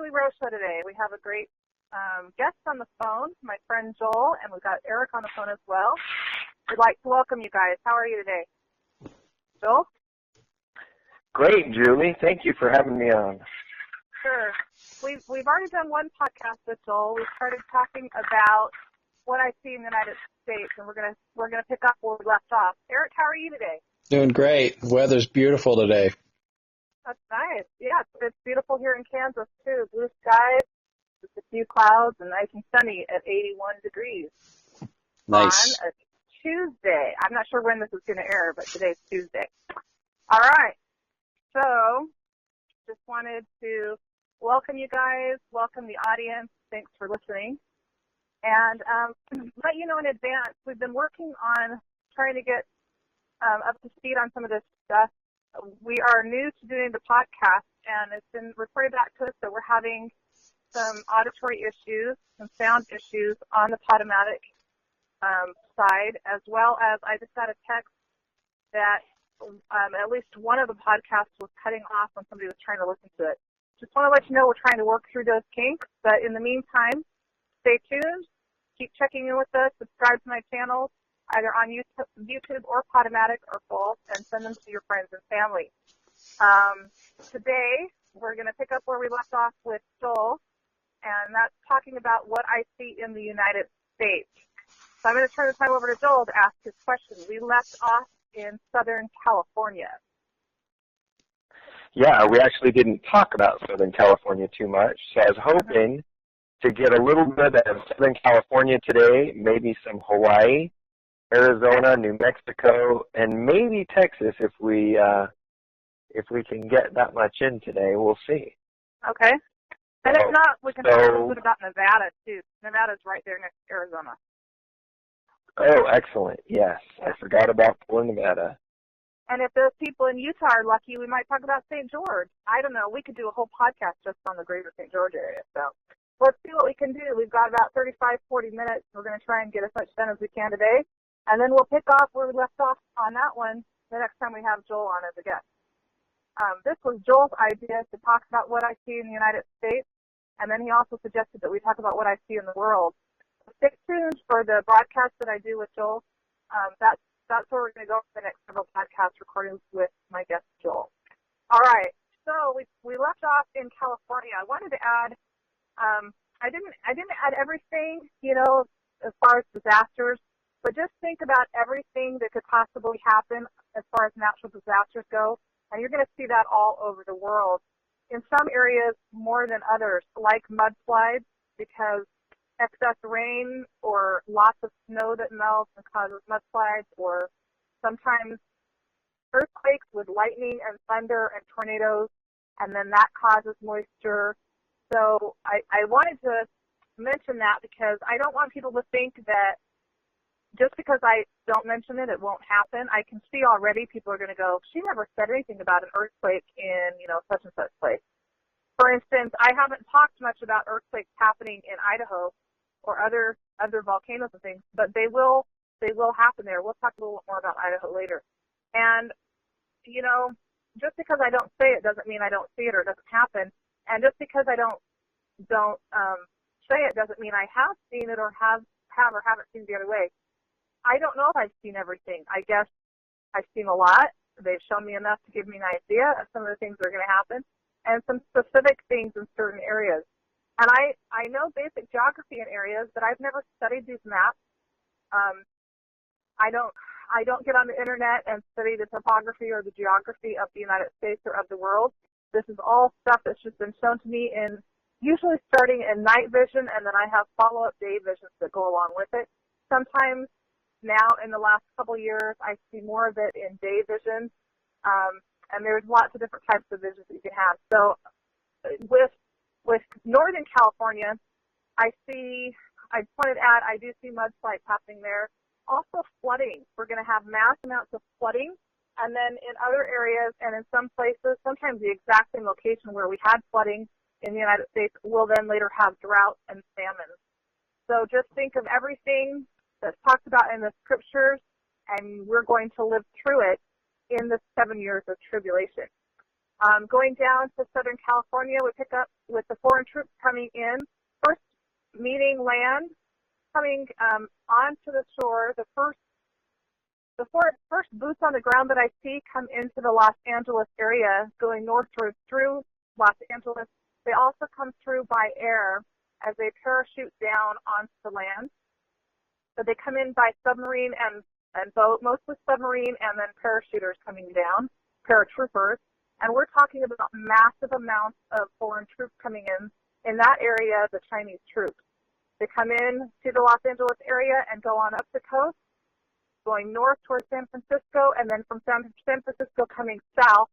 Julie Rowe show today. We have a great guest on the phone, my friend Joel, and we've got Eric on the phone as well. We'd like to welcome you guys. How are you today? Joel? Great, Julie. Thank you for having me on. Sure. We've already done one podcast with Joel. We started talking about what I see in the United States, and we're gonna pick up where we left off. Eric, how are you today? Doing great. The weather's beautiful today. That's nice. Yeah, it's beautiful here in Kansas too. Blue skies, just a few clouds, and nice and sunny at 81 degrees. Nice. On a Tuesday. I'm not sure when this is going to air, but today's Tuesday. All right. So, just wanted to welcome you guys, welcome the audience. Thanks for listening. And let you know in advance, we've been working on trying to get up to speed on some of this stuff. We are new to doing the podcast, and it's been reported back to us that we're having some auditory issues, some sound issues on the Podomatic side, as well as I just got a text that at least one of the podcasts was cutting off when somebody was trying to listen to it. Just want to let you know we're trying to work through those kinks, but in the meantime, stay tuned, keep checking in with us, subscribe to my channel, either on YouTube or Podomatic or both, and send them to your friends and family. Today, we're going to pick up where we left off with Joel, and that's talking about what I see in the United States. So I'm going to turn the time over to Joel to ask his question. We left off in Southern California. Yeah, we actually didn't talk about Southern California too much, so I was hoping to get a little bit of Southern California today, maybe some Hawaii, Arizona, New Mexico, and maybe Texas if we can get that much in today. We'll see. Okay. And if not, we can talk a little bit about Nevada, too. Nevada's right there next to Arizona. Oh, excellent. Yes. I forgot about Port Nevada. And if those people in Utah are lucky, we might talk about St. George. I don't know. We could do a whole podcast just on the greater St. George area. So let's see what we can do. We've got about 35, 40 minutes. We're going to try and get as much done as we can today. And then we'll pick off where we left off on that one the next time we have Joel on as a guest. This was Joel's idea to talk about what I see in the United States, and then he also suggested that we talk about what I see in the world. So stay tuned for the broadcast that I do with Joel. That's where we're going to go for the next several podcast recordings with my guest Joel. All right, so we left off in California. I wanted to add, I didn't add everything, as far as disasters. But just think about everything that could possibly happen as far as natural disasters go, and you're going to see that all over the world. In some areas more than others, like mudslides, because excess rain or lots of snow that melts and causes mudslides, or sometimes earthquakes with lightning and thunder and tornadoes, and then that causes moisture. So I wanted to mention that because I don't want people to think that just because I don't mention it, it won't happen. I can see already people are going to go, she never said anything about an earthquake in, such and such place. For instance, I haven't talked much about earthquakes happening in Idaho or other volcanoes and things, but they will happen there. We'll talk a little more about Idaho later. And, just because I don't say it doesn't mean I don't see it or it doesn't happen. And just because I don't say it doesn't mean I have seen it or have or haven't seen it the other way. I don't know if I've seen everything. I guess I've seen a lot. They've shown me enough to give me an idea of some of the things that are going to happen and some specific things in certain areas. And I know basic geography in areas, but I've never studied these maps. I don't get on the internet and study the topography or the geography of the United States or of the world. This is all stuff that's just been shown to me in usually starting in night vision, and then I have follow-up day visions that go along with it. Sometimes now, in the last couple of years, I see more of it in day vision, and there's lots of different types of visions that you can have. So with Northern California, I just wanted to add, I do see mudslides happening there. Also flooding. We're going to have mass amounts of flooding, and then in other areas and in some places, sometimes the exact same location where we had flooding in the United States will then later have drought and famine. So just think of everything that's talked about in the scriptures, and we're going to live through it in the 7 years of tribulation. Going down to Southern California, we pick up with the foreign troops coming in. First meeting land, coming onto the shore. The first boots on the ground that I see come into the Los Angeles area, going northward through Los Angeles. They also come through by air as they parachute down onto the land. So they come in by submarine and boat, mostly submarine, and then parachuters coming down, paratroopers. And we're talking about massive amounts of foreign troops coming in that area, the Chinese troops. They come in to the Los Angeles area and go on up the coast, going north towards San Francisco, and then from San Francisco coming south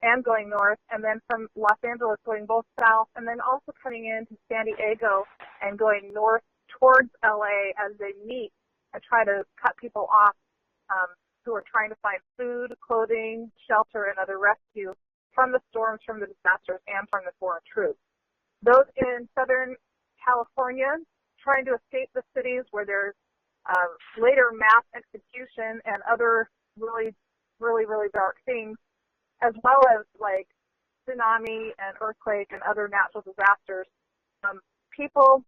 and going north, and then from Los Angeles going both south, and then also coming into San Diego and going north towards LA as they meet and try to cut people off who are trying to find food, clothing, shelter, and other rescue from the storms, from the disasters, and from the foreign troops. Those in Southern California trying to escape the cities where there's later mass execution and other really, really, really dark things, as well as like tsunami and earthquake and other natural disasters. People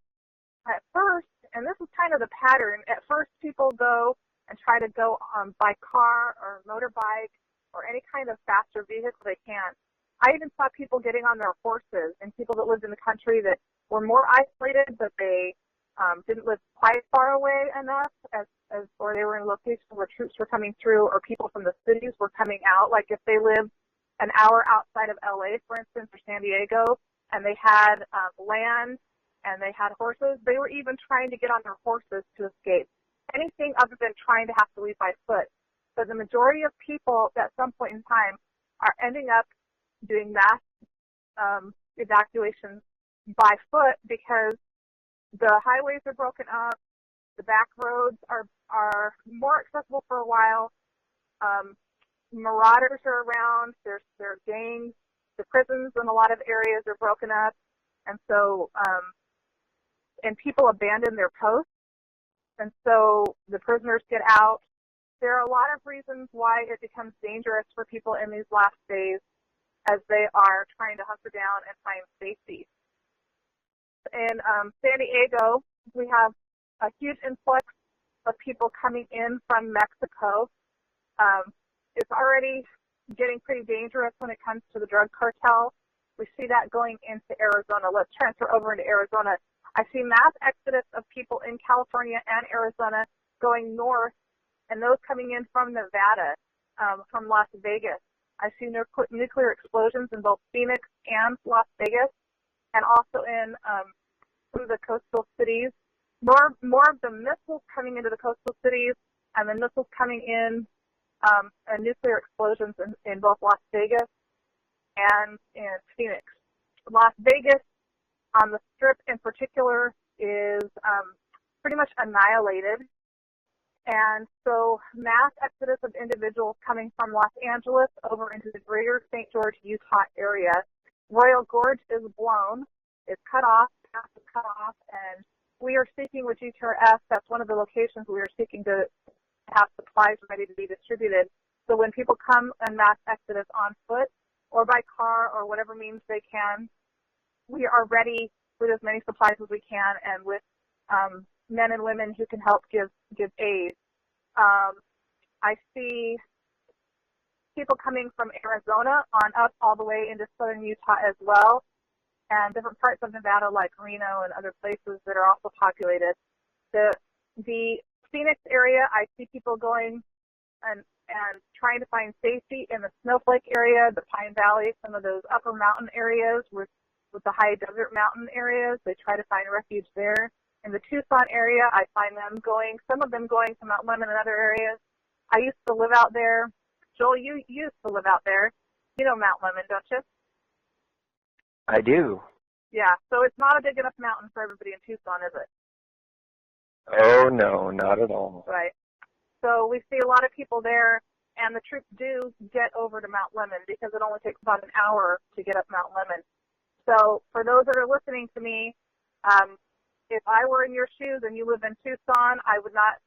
at first, and this is kind of the pattern, at first people go and try to go by car or motorbike or any kind of faster vehicle they can. I even saw people getting on their horses, and people that lived in the country that were more isolated, but they didn't live quite far away enough, or they were in locations where troops were coming through, or people from the cities were coming out. Like if they lived an hour outside of LA, for instance, or San Diego, and they had land and they had horses, they were even trying to get on their horses to escape. Anything other than trying to have to leave by foot. So the majority of people at some point in time are ending up doing mass evacuations by foot because the highways are broken up, the back roads are more accessible for a while, marauders are around, there are gangs, the prisons in a lot of areas are broken up, and so and people abandon their posts, and so the prisoners get out. There are a lot of reasons why it becomes dangerous for people in these last days as they are trying to hunker down and find safety. In San Diego, we have a huge influx of people coming in from Mexico. It's already getting pretty dangerous when it comes to the drug cartel. We see that going into Arizona. Let's transfer over into Arizona. I see mass exodus of people in California and Arizona going north, and those coming in from Nevada, from Las Vegas. I see nuclear explosions in both Phoenix and Las Vegas, and also in some of the coastal cities. More of the missiles coming into the coastal cities, and the missiles coming in, and nuclear explosions in both Las Vegas and in Phoenix. Las Vegas, on the Strip in particular, is pretty much annihilated. And so mass exodus of individuals coming from Los Angeles over into the greater St. George, Utah area. Royal Gorge is blown. It's cut off, path is cut off, and we are seeking with GTRS, that's one of the locations we are seeking to have supplies ready to be distributed. So when people come en mass exodus on foot or by car or whatever means they can, we are ready with as many supplies as we can and with men and women who can help give aid. I see people coming from Arizona on up all the way into southern Utah as well, and different parts of Nevada like Reno and other places that are also populated. The Phoenix area, I see people going and trying to find safety in the Snowflake area, the Pine Valley, some of those upper mountain areas with the high desert mountain areas. They try to find refuge there. In the Tucson area, I find some of them going to Mount Lemmon and other areas. I used to live out there. Joel, you used to live out there. You know Mount Lemmon, don't you? I do. Yeah, so it's not a big enough mountain for everybody in Tucson, is it? Oh, no, not at all. Right. So we see a lot of people there, and the troops do get over to Mount Lemmon because it only takes about an hour to get up Mount Lemmon. So for those that are listening to me, if I were in your shoes and you live in Tucson, I would not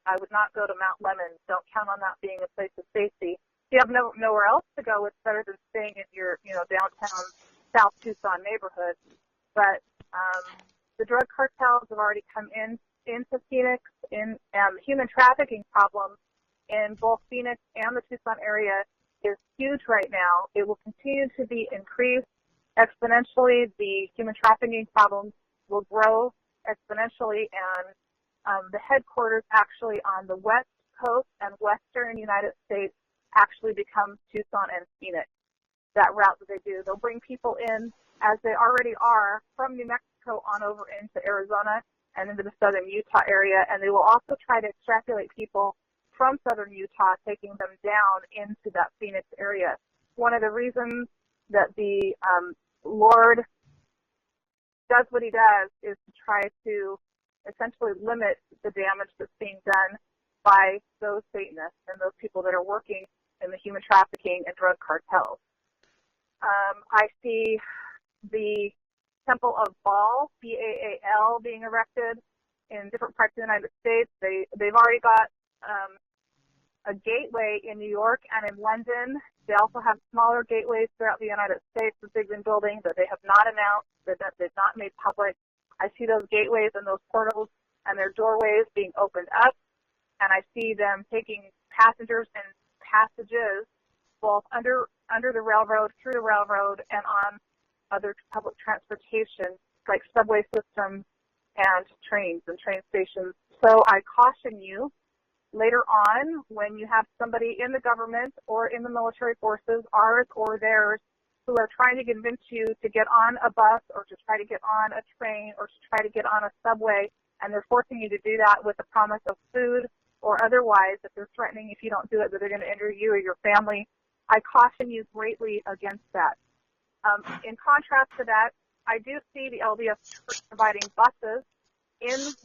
go to Mount Lemmon. Don't count on that being a place of safety. you have nowhere else to go, it's better than staying in your, downtown South Tucson neighborhood. But the drug cartels have already come into Phoenix, and the human trafficking problem in both Phoenix and the Tucson area is huge right now. It will continue to be increased exponentially. The human trafficking problem will grow exponentially, and the headquarters actually on the West Coast and Western United States actually becomes Tucson and Phoenix. That route that they do, they'll bring people in, as they already are, from New Mexico on over into Arizona and into the southern Utah area, and they will also try to extrapolate people from southern Utah, taking them down into that Phoenix area. One of the reasons that the Lord does what he does is to try to essentially limit the damage that's being done by those Satanists and those people that are working in the human trafficking and drug cartels. I see the Temple of Baal, B-A-A-L, being erected in different parts of the United States. They've already got a gateway in New York and in London. They also have smaller gateways throughout the United States that they've been building that they have not announced, that they've not made public. I see those gateways and those portals and their doorways being opened up, and I see them taking passengers and passages both under the railroad, through the railroad, and on other public transportation like subway systems and trains and train stations. So I caution you, later on, when you have somebody in the government or in the military forces, ours or theirs, who are trying to convince you to get on a bus or to try to get on a train or to try to get on a subway, and they're forcing you to do that with the promise of food or otherwise, that they're threatening if you don't do it that they're going to injure you or your family, I caution you greatly against that. In contrast to that, I do see the LDS Church providing buses in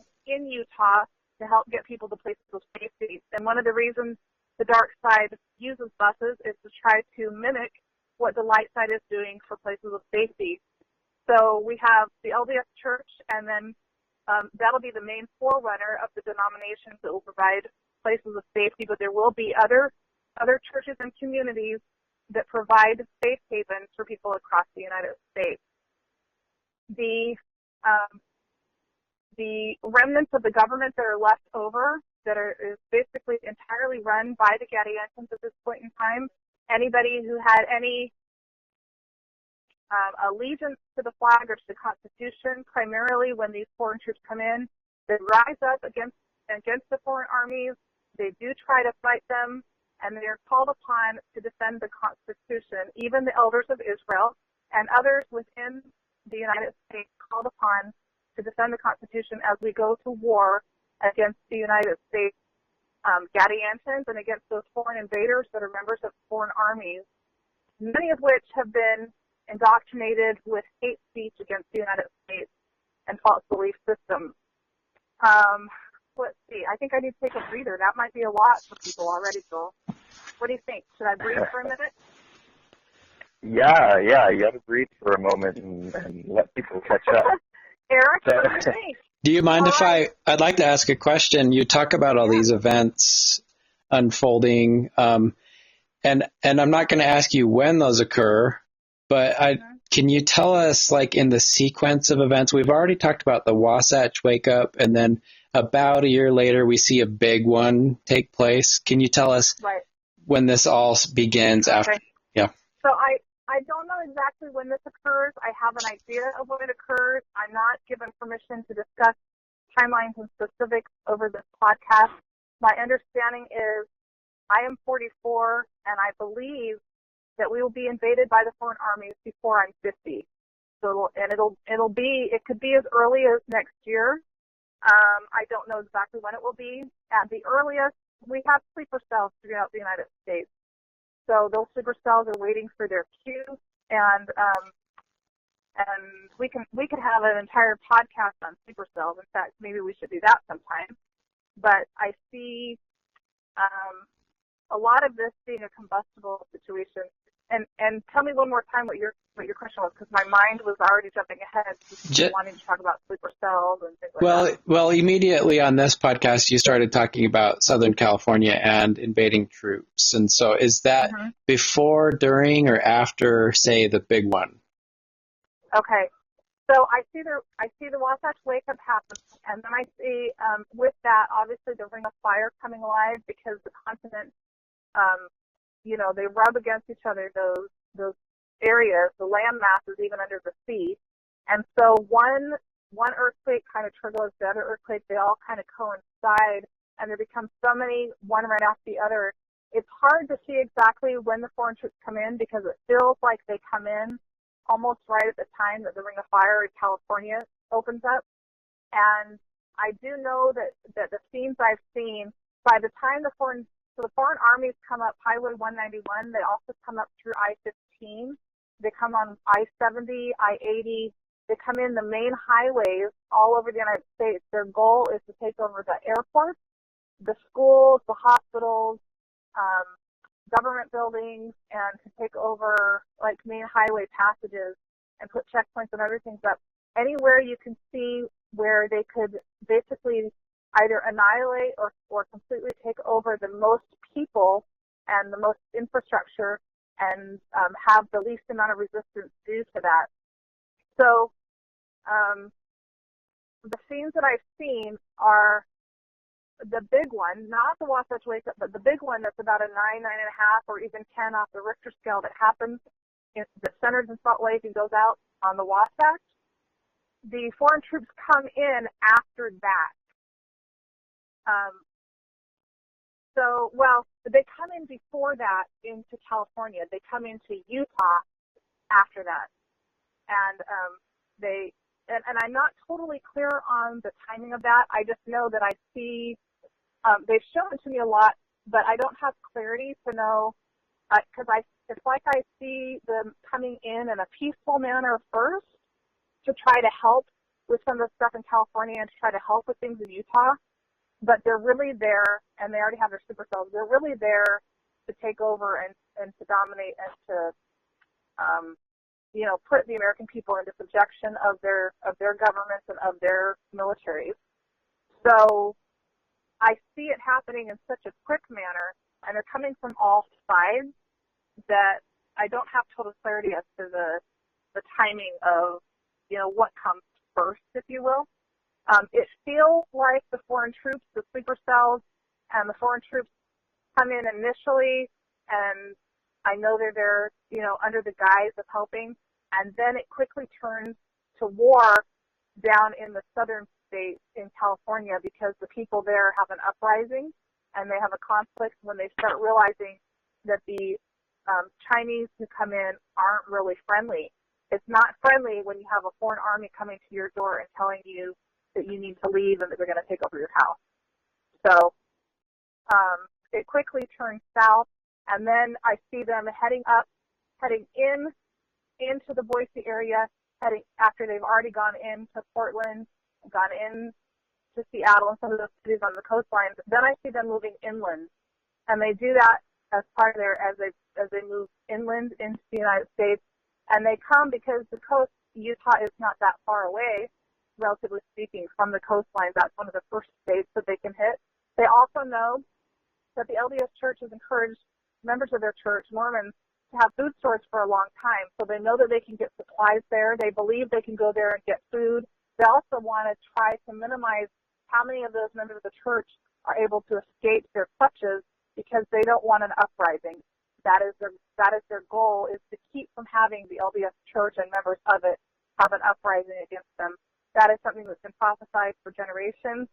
Utah to help get people to places of safety. And one of the reasons the dark side uses buses is to try to mimic what the light side is doing for places of safety. So we have the LDS Church, and then that'll be the main forerunner of the denominations that will provide places of safety, but there will be other churches and communities that provide safe havens for people across the United States. The remnants of the government that are left over, is basically entirely run by the Gadiantans at this point in time. Anybody who had any allegiance to the flag or to the Constitution, primarily when these foreign troops come in, they rise up against the foreign armies. They do try to fight them, and they are called upon to defend the Constitution. Even the elders of Israel and others within the United States called upon to defend the Constitution as we go to war against the United States Gadiantans and against those foreign invaders that are members of foreign armies, many of which have been indoctrinated with hate speech against the United States and false belief systems. Let's see. I think I need to take a breather. That might be a lot for people already, Joel. What do you think? Should I breathe for a minute? Yeah. You got to breathe for a moment and let people catch up. Eric, what do you think? Do you mind I'd like to ask a question. You talk about all these events unfolding, and I'm not going to ask you when those occur, but can you tell us, like, in the sequence of events? We've already talked about the Wasatch Wake Up, and then about a year later, we see a big one take place. Can you tell us when this all begins after? Yeah. So I don't know exactly when this occurs. I have an idea of when it occurs. I'm not given permission to discuss timelines and specifics over this podcast. My understanding is I am 44, and I believe that we will be invaded by the foreign armies before I'm 50. So, it could be as early as next year. I don't know exactly when it will be. At the earliest, we have sleeper cells throughout the United States. So those sleeper cells are waiting for their cue, and we could have an entire podcast on sleeper cells. In fact, maybe we should do that sometime. But I see a lot of this being a combustible situation. And tell me one more time what your question was, because my mind was already jumping ahead, wanting to talk about sleeper cells and things like that. Well, immediately on this podcast, you started talking about Southern California and invading troops. And so is that before, during, or after, say, the big one? Okay. So I see the Wasatch Wake up happen, and then I see with that, obviously, the Ring of Fire coming alive, because the continent, they rub against each other, those areas, the land masses, even under the sea. And so one earthquake kind of triggers the other earthquake. They all kind of coincide, and there becomes so many, one right after the other. It's hard to see exactly when the foreign troops come in, because it feels like they come in almost right at the time that the Ring of Fire in California opens up. And I do know that the scenes I've seen, by the time the foreign armies come up Highway 191, they also come up through I-15. They come on I-70, I-80. They come in the main highways all over the United States. Their goal is to take over the airports, the schools, the hospitals, government buildings, and to take over like main highway passages and put checkpoints and other things up. Anywhere you can see where they could basically either annihilate or completely take over the most people and the most infrastructure, and have the least amount of resistance due to that. So the scenes that I've seen are the big one, not the Wasatch Wake Up, but the big one that's about a 9, 9.5, or even 10 off the Richter scale that happens that centers in Salt Lake and goes out on the Wasatch. The foreign troops come in after that. They come in before that into California. They come into Utah after that. And and I'm not totally clear on the timing of that. I just know that I see, they've shown it to me a lot, but I don't have clarity to know, because it's like I see them coming in a peaceful manner first to try to help with some of the stuff in California and to try to help with things in Utah. But they're really there, and they already have their super cells. They're really there to take over and to dominate and to, put the American people into subjection of their governments and of their militaries. So I see it happening in such a quick manner, and they're coming from all sides, that I don't have total clarity as to the timing of, what comes first, if you will. It feels like the foreign troops, the sleeper cells, and the foreign troops come in initially, and I know they're there, under the guise of helping, and then it quickly turns to war down in the southern states in California, because the people there have an uprising, and they have a conflict when they start realizing that the Chinese who come in aren't really friendly. It's not friendly when you have a foreign army coming to your door and telling you that you need to leave and that they're going to take over your house. So it quickly turns south, and then I see them heading into the Boise area, after they've already gone into Portland, gone in to Seattle and some of those cities on the coastlines. Then I see them moving inland, and they do that as part of as they move inland into the United States. And they come because the coast, Utah is not that far away, relatively speaking, from the coastline. That's one of the first states that they can hit. They also know that the LDS Church has encouraged members of their church, Mormons, to have food stores for a long time. So they know that they can get supplies there. They believe they can go there and get food. They also want to try to minimize how many of those members of the church are able to escape their clutches, because they don't want an uprising. That is their goal, is to keep from having the LDS Church and members of it have an uprising against them. That is something that's been prophesied for generations,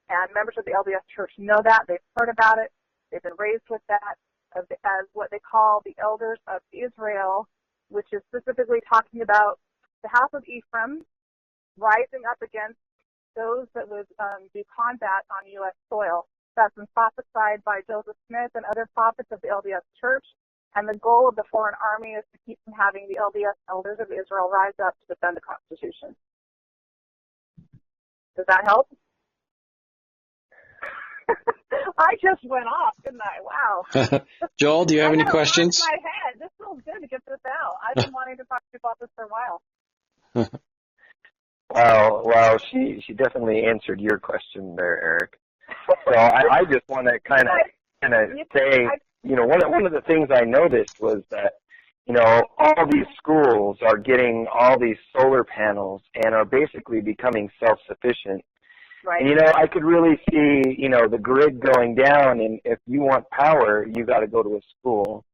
and members of the LDS Church know that. They've heard about it. They've been raised with that as what they call the elders of Israel, which is specifically talking about the house of Ephraim rising up against those that would do combat on U.S. soil. That's been prophesied by Joseph Smith and other prophets of the LDS Church. And the goal of the foreign army is to keep from having the LDS elders of Israel rise up to defend the Constitution. Does that help? I just went off, didn't I? Wow. Joel, do you have any questions? My head. This will Oh, good to get this out. I've been wanting to talk to you about this for a while. Well, she definitely answered your question there, Eric. So I just want to kind of say, one of the things I noticed was that, all these schools are getting all these solar panels and are basically becoming self-sufficient. Right. And, I could really see, the grid going down, and if you want power, you got to go to a school.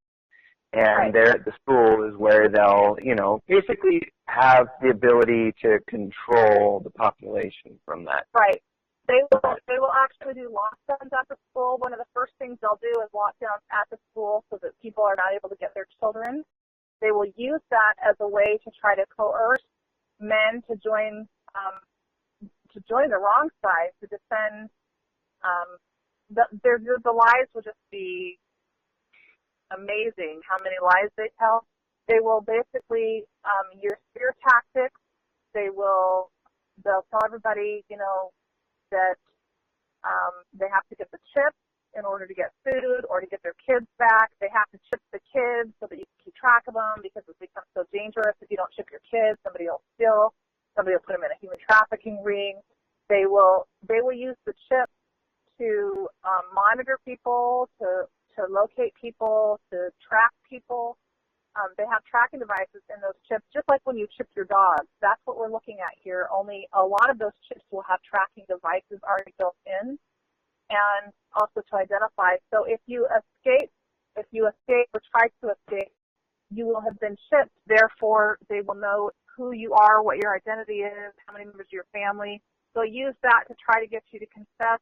And there at the school is where they'll, basically have the ability to control the population from that. Right. They will actually do lockdowns at the school. One of the first things they'll do is lockdowns at the school so that people are not able to get their children. They will use that as a way to try to coerce men to join the wrong side, to defend. The lies will just be amazing how many lies they tell. They will basically use fear tactics. They'll tell everybody, that they have to get the chip in order to get food or to get their kids back. They have to chip the kids so that you can keep track of them, because it becomes so dangerous. If you don't chip your kids, somebody will steal. Somebody will put them in a human trafficking ring. They will use the chip to monitor people, to locate people, to track people. They have tracking devices in those chips, just like when you chip your dog. That's what we're looking at here, only a lot of those chips will have tracking devices already built in, and also to identify. So if you escape or try to escape, you will have been chipped. Therefore, they will know who you are, what your identity is, how many members of your family. They'll use that to try to get you to confess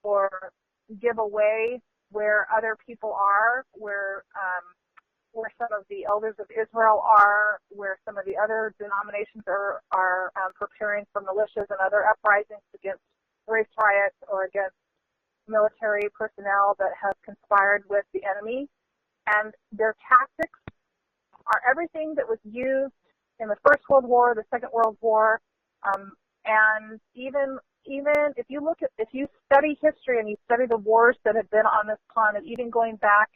or give away where other people are, where some of the elders of Israel are, where some of the other denominations are preparing for militias and other uprisings against race riots or against military personnel that have conspired with the enemy. And their tactics are everything that was used in the First World War, the Second World War, and even if you study history and you study the wars that have been on this planet, even going back,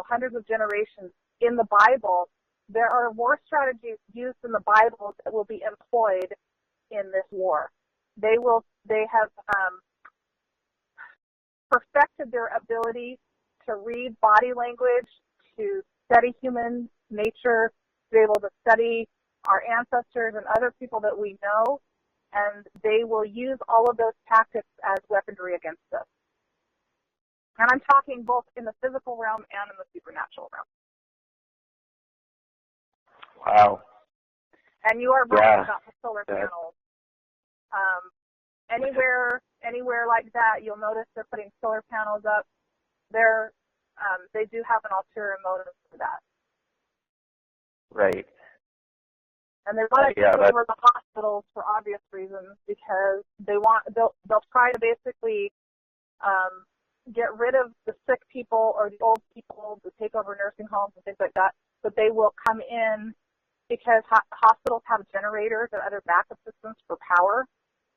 hundreds of generations in the Bible, there are war strategies used in the Bible that will be employed in this war. They have perfected their ability to read body language, to study human nature, to be able to study our ancestors and other people that we know, and they will use all of those tactics as weaponry against us. And I'm talking both in the physical realm and in the supernatural realm. Wow. And you are right about the solar panels. Anywhere like that, you'll notice they're putting solar panels up. They do have an ulterior motive for that. Right. And they want to take over the hospitals for obvious reasons, because they'll try to basically get rid of the sick people or the old people, to take over nursing homes and things like that. But they will come in because hospitals have generators and other backup systems for power.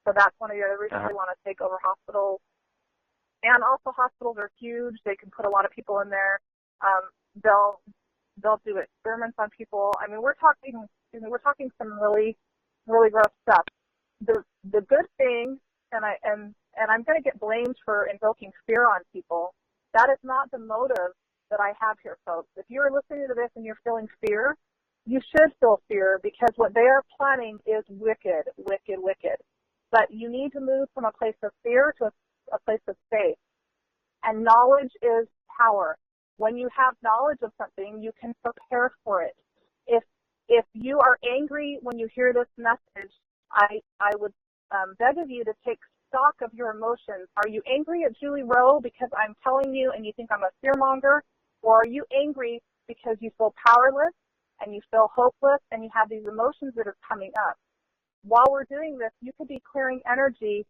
So that's one of the other reasons they want to take over hospitals. And also, hospitals are huge. They can put a lot of people in there. They'll do experiments on people. I mean, we're talking some really, really rough stuff. The good thing, and I'm going to get blamed for invoking fear on people. That is not the motive that I have here, folks. If you're listening to this and you're feeling fear, you should feel fear, because what they are planning is wicked, wicked, wicked. But you need to move from a place of fear to a place of faith. And knowledge is power. When you have knowledge of something, you can prepare for it. If you are angry when you hear this message, I would beg of you to take stock of your emotions. Are you angry at Julie Rowe because I'm telling you and you think I'm a fearmonger? Or are you angry because you feel powerless and you feel hopeless and you have these emotions that are coming up? While we're doing this, you could be clearing energy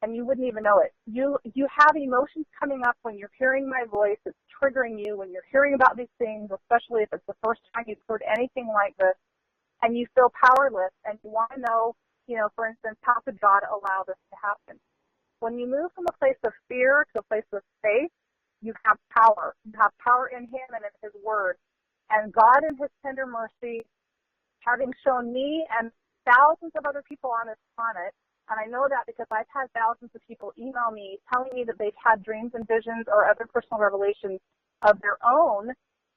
and you wouldn't even know it. You have emotions coming up when you're hearing my voice. It's triggering you when you're hearing about these things, especially if it's the first time you've heard anything like this, and you feel powerless and you want to know, for instance, how could God allow this to happen? When you move from a place of fear to a place of faith, you have power. You have power in Him and in His Word. And God in his tender mercy, having shown me and thousands of other people on this planet, and I know that because I've had thousands of people email me telling me that they've had dreams and visions or other personal revelations of their own,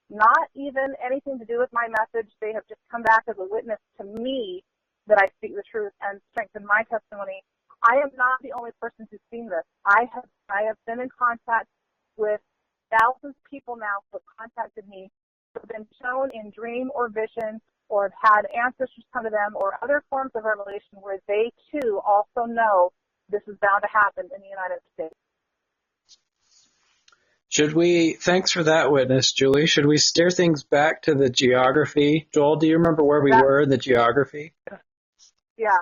not even anything to do with my message. They have just come back as a witness to me that I speak the truth and strengthen my testimony. I am not the only person who's seen this. I have been in contact with thousands of people now who have contacted me, who have been shown in dream or vision, or have had ancestors come to them, or other forms of revelation where they too also know this is bound to happen in the United States. Thanks for that witness, Julie. Should we steer things back to the geography? Joel, do you remember where we were in the geography? Yeah.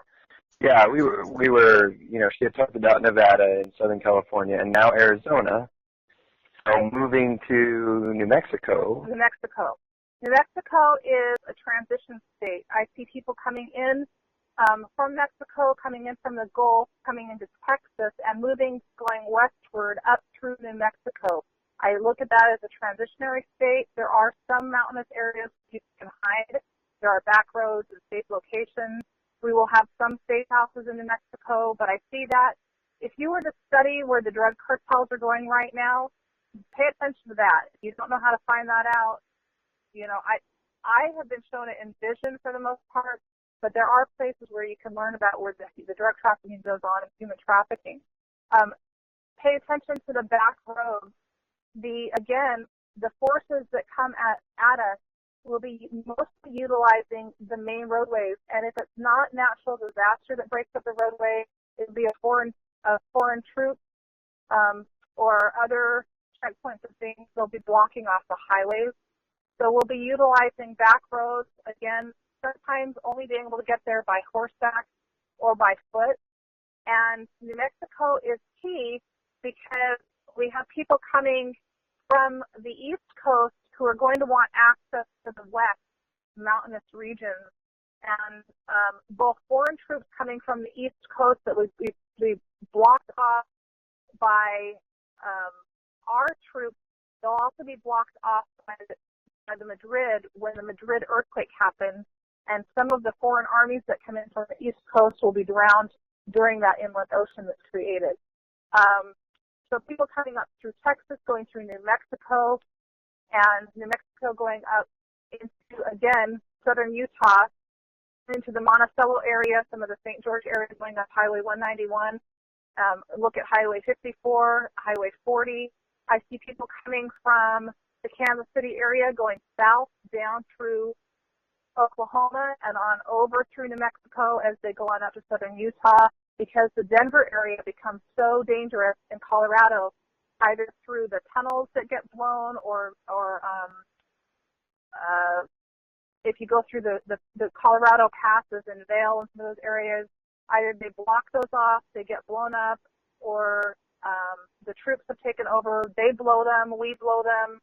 Yeah, we were, she had talked about Nevada and Southern California and now Arizona. So moving to New Mexico. New Mexico. New Mexico is a transition state. I see people coming in from Mexico, coming in from the Gulf, coming into Texas, and going westward up through New Mexico. I look at that as a transitionary state. There are some mountainous areas you can hide. There are back roads and safe locations. We will have some safe houses in New Mexico, but I see that if you were to study where the drug cartels are going right now, pay attention to that. If you don't know how to find that out, I have been shown it in vision for the most part, but there are places where you can learn about where the drug trafficking goes on and human trafficking. Pay attention to the back roads. The forces that come at us will be mostly utilizing the main roadways, and if it's not natural disaster that breaks up the roadway, it'll be a foreign troop or other checkpoints and things. They'll be blocking off the highways. So we'll be utilizing back roads, again, sometimes only being able to get there by horseback or by foot. And New Mexico is key because we have people coming from the East Coast who are going to want access to the West mountainous regions. And both foreign troops coming from the East Coast that would be blocked off by our troops, they'll also be blocked off by the Madrid when the Madrid earthquake happens, and some of the foreign armies that come in from the East Coast will be drowned during that inland ocean that's created. So people coming up through Texas, going through New Mexico, and New Mexico going up into, again, southern Utah, into the Monticello area, some of the St. George area going up Highway 191. Look at Highway 54, Highway 40. I see people coming from the Kansas City area going south down through Oklahoma and on over through New Mexico as they go on up to southern Utah, because the Denver area becomes so dangerous in Colorado, either through the tunnels that get blown or if you go through the Colorado passes and Vail and some of those areas, either they block those off, they get blown up, or the troops have taken over, they blow them, we blow them.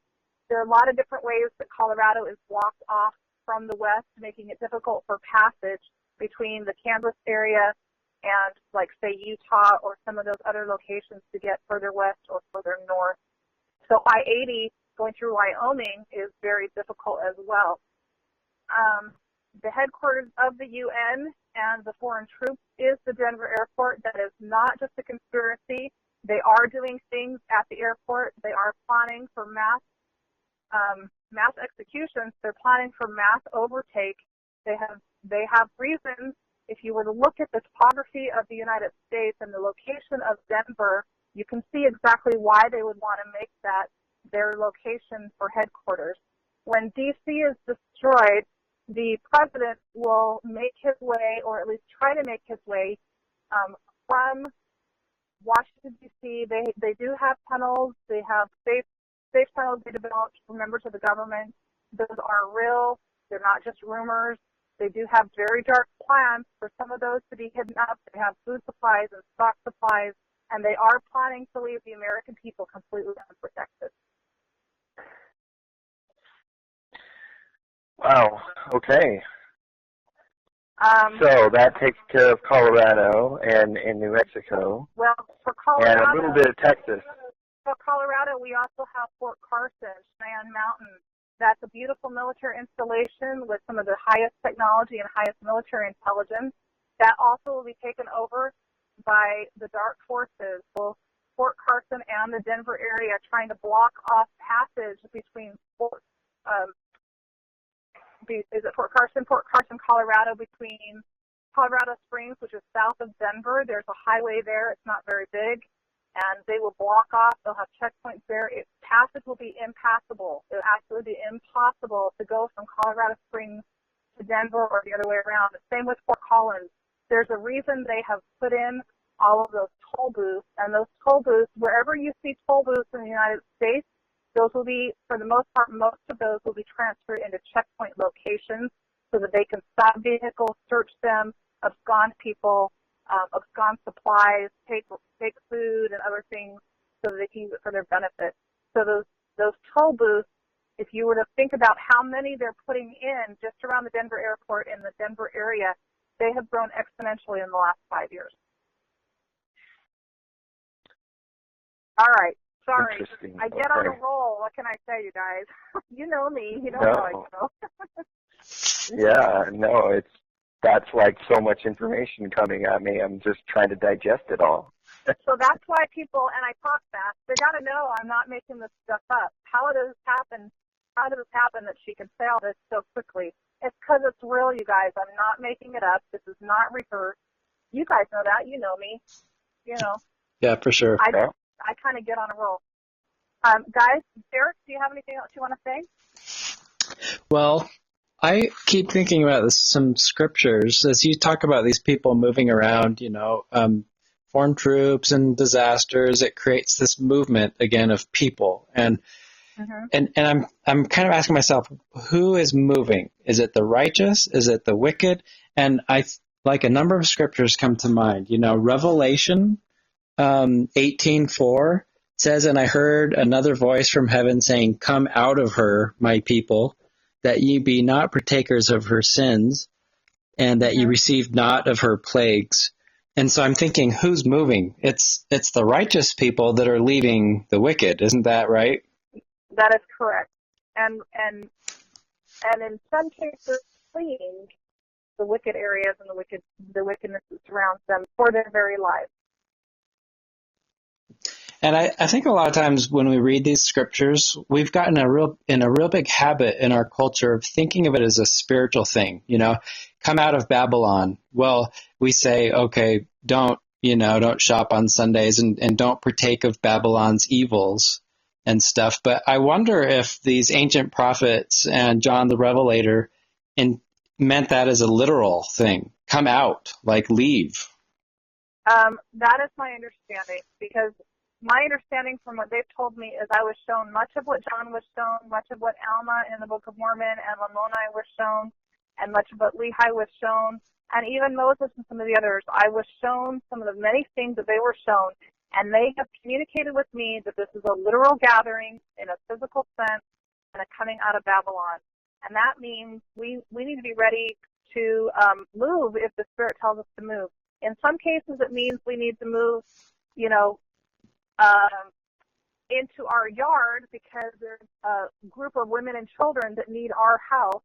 There are a lot of different ways that Colorado is blocked off from the west, making it difficult for passage between the Kansas area and, like, say, Utah or some of those other locations to get further west or further north. So I-80 going through Wyoming is very difficult as well. The headquarters of the UN and the foreign troops is the Denver airport. That is not just a conspiracy. They are doing things at the airport. They are planning for mass executions. They're planning for mass overtake. They have reasons. If you were to look at the topography of the United States and the location of Denver, you can see exactly why they would want to make that their location for headquarters. When D.C. is destroyed, the president will make his way, or at least try to make his way, from Washington, D.C. They do have tunnels. They have safe tunnels they developed from members of the government. Those are real. They're not just rumors. They do have very dark plans for some of those to be hidden up. They have food supplies and stock supplies, and they are planning to leave the American people completely unprotected. Wow. Okay. So that takes care of Colorado and New Mexico. Well, for Colorado, and a little bit of Texas. For Colorado, we also have Fort Carson, Cheyenne Mountain, That's a beautiful military installation with some of the highest technology and highest military intelligence. That also will be taken over by the dark forces, both Fort Carson and the Denver area, trying to block off passage between is it Fort Carson, Colorado, between Colorado Springs, which is south of Denver. There's a highway there. It's not very big. And they will block off. They'll have checkpoints there. Passage will be impassable. It will absolutely be impossible to go from Colorado Springs to Denver or the other way around. Same with Fort Collins. There's a reason they have put in all of those toll booths. And those toll booths, wherever you see toll booths in the United States, those will be, for the most part, most of those will be transferred into checkpoint locations so that they can stop vehicles, search them, abscond people, abscond supplies, take food and other things so that they can use it for their benefit. So those toll booths, if you were to think about how many they're putting in just around the Denver airport in the Denver area, they have grown exponentially in the last 5 years. All right. Sorry. I get on a roll. What can I say, you guys? You know me. You know how I go. Yeah, no, that's like so much information coming at me. I'm just trying to digest it all. So that's why people, and I talk fast, they got to know I'm not making this stuff up. How does this happen that she can say all this so quickly? It's because it's real, you guys. I'm not making it up. This is not rehearsed. You guys know that. You know me. You know. Yeah, for sure. I kind of get on a roll. Guys, Derek, do you have anything else you want to say? Well, I keep thinking about some scriptures as you talk about these people moving around, foreign troops and disasters. It creates this movement again of people, and I'm kind of asking myself, who is moving? Is it the righteous? Is it the wicked? And like a number of scriptures come to mind. Revelation 18:4 says, "And I heard another voice from heaven saying, 'Come out of her, my people, that ye be not partakers of her sins, and that ye receive not of her plagues.'" And so I'm thinking, who's moving? It's the righteous people that are leaving the wicked. Isn't that right? That is correct. And in some cases, fleeing the wicked areas and the wickedness that surrounds them for their very lives. And I think a lot of times when we read these scriptures, we've gotten in a real big habit in our culture of thinking of it as a spiritual thing. Come out of Babylon. Well, we say, okay, don't shop on Sundays and don't partake of Babylon's evils and stuff. But I wonder if these ancient prophets and John the Revelator meant that as a literal thing. Come out, like leave. That is my understanding, because my understanding from what they've told me is I was shown much of what John was shown, much of what Alma in the Book of Mormon and Lamoni was shown, and much of what Lehi was shown, and even Moses and some of the others. I was shown some of the many things that they were shown, and they have communicated with me that this is a literal gathering in a physical sense and a coming out of Babylon. And that means we need to be ready to move if the Spirit tells us to move. In some cases, it means we need to move, into our yard because there's a group of women and children that need our house,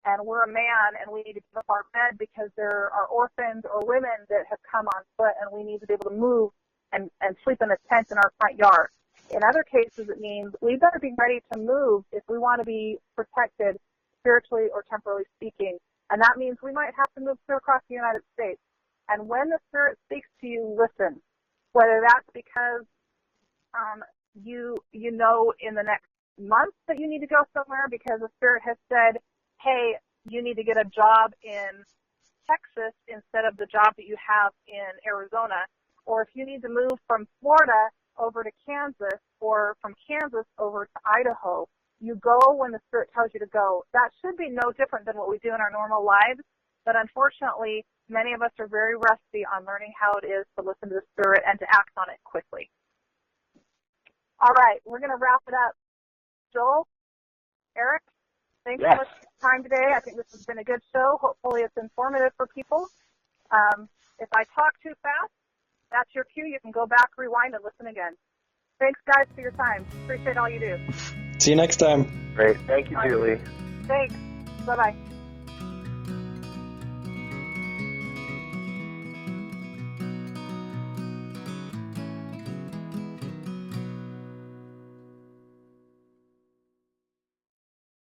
and we're a man, and we need to give up our bed because there are orphans or women that have come on foot, and we need to be able to move and sleep in a tent in our front yard. In other cases, it means we better be ready to move if we want to be protected spiritually or temporally speaking. And that means we might have to move clear across the United States. And when the Spirit speaks to you, listen. Whether that's because you know in the next month that you need to go somewhere because the Spirit has said, hey, you need to get a job in Texas instead of the job that you have in Arizona. Or if you need to move from Florida over to Kansas or from Kansas over to Idaho, you go when the Spirit tells you to go. That should be no different than what we do in our normal lives. But unfortunately, many of us are very rusty on learning how it is to listen to the Spirit and to act on it quickly. All right, we're going to wrap it up. Joel, Eric, thanks so much for your time today. I think this has been a good show. Hopefully it's informative for people. If I talk too fast, that's your cue. You can go back, rewind, and listen again. Thanks, guys, for your time. Appreciate all you do. See you next time. Great. Thank you, Julie. Thanks. Bye-bye.